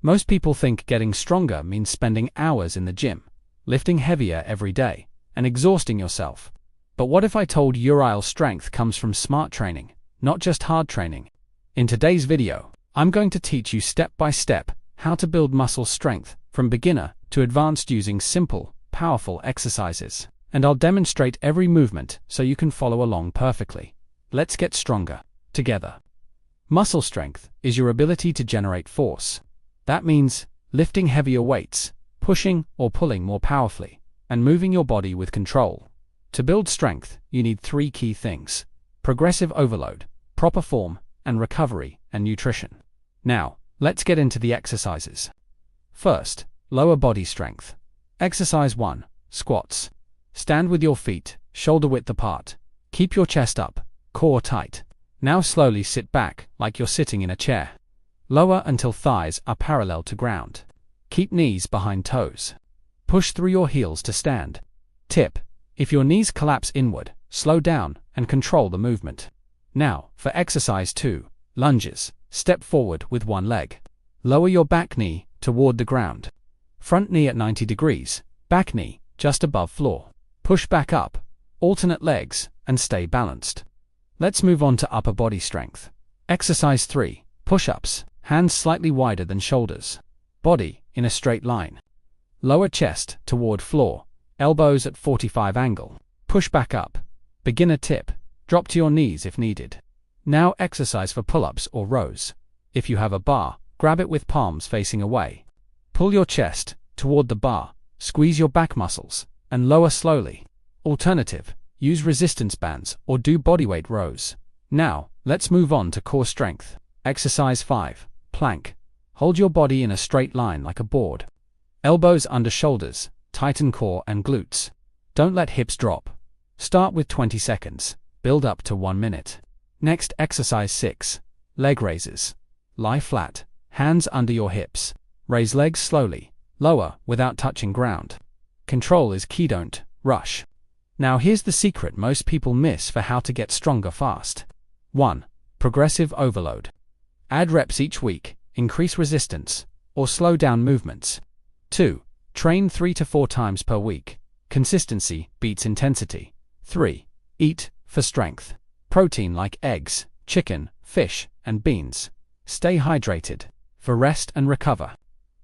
Most people think getting stronger means spending hours in the gym, lifting heavier every day, and exhausting yourself. But what if I told you real strength comes from smart training, not just hard training? In today's video, I'm going to teach you step by step how to build muscle strength from beginner to advanced using simple, powerful exercises. And I'll demonstrate every movement so you can follow along perfectly. Let's get stronger together. Muscle strength is your ability to generate force. That means lifting heavier weights, pushing or pulling more powerfully, and moving your body with control. To build strength, you need three key things: progressive overload, proper form, and recovery and nutrition. Now, let's get into the exercises. First, lower body strength. Exercise 1. Squats. Stand with your feet shoulder width apart. Keep your chest up, core tight. Now slowly sit back like you're sitting in a chair. Lower until thighs are parallel to ground. Keep knees behind toes. Push through your heels to stand. Tip: if your knees collapse inward, slow down and control the movement. Now, for exercise 2, lunges. Step forward with one leg. Lower your back knee toward the ground. Front knee at 90 degrees, back knee just above floor. Push back up, alternate legs, and stay balanced. Let's move on to upper body strength. Exercise 3, push-ups. Hands slightly wider than shoulders. Body in a straight line. Lower chest toward floor, elbows at 45 angle. Push back up. Beginner tip: drop to your knees if needed. Now exercise for pull-ups or rows. If you have a bar, grab it with palms facing away. Pull your chest toward the bar, squeeze your back muscles, and lower slowly. Alternative: use resistance bands or do bodyweight rows. Now, let's move on to core strength. Exercise 5, plank. Hold your body in a straight line like a board. Elbows under shoulders, tighten core and glutes. Don't let hips drop. Start with 20 seconds, build up to 1 minute. Next, exercise 6, leg raises. Lie flat, hands under your hips. Raise legs slowly, lower without touching ground. Control is key, don't rush. Now here's the secret most people miss for how to get stronger fast. 1. Progressive overload. Add reps each week, increase resistance, or slow down movements. 2. Train 3 to 4 times per week. Consistency beats intensity. 3. Eat for strength. Protein like eggs, chicken, fish, and beans. Stay hydrated. For rest and recover.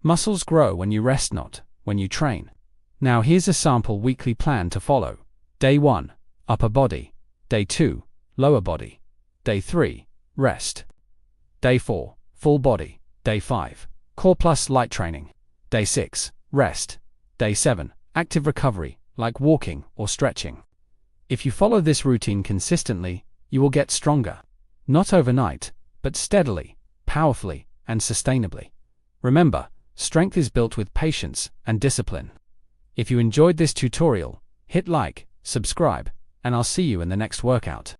Muscles grow when you rest, not when you train. Now here's a sample weekly plan to follow. Day 1, upper body. Day 2, lower body. Day 3, rest. Day 4, full body. Day 5, core plus light training. Day 6, rest. Day 7, active recovery, like walking or stretching. If you follow this routine consistently, you will get stronger. Not overnight, but steadily, powerfully, and sustainably. Remember, strength is built with patience and discipline. If you enjoyed this tutorial, hit like, subscribe, and I'll see you in the next workout.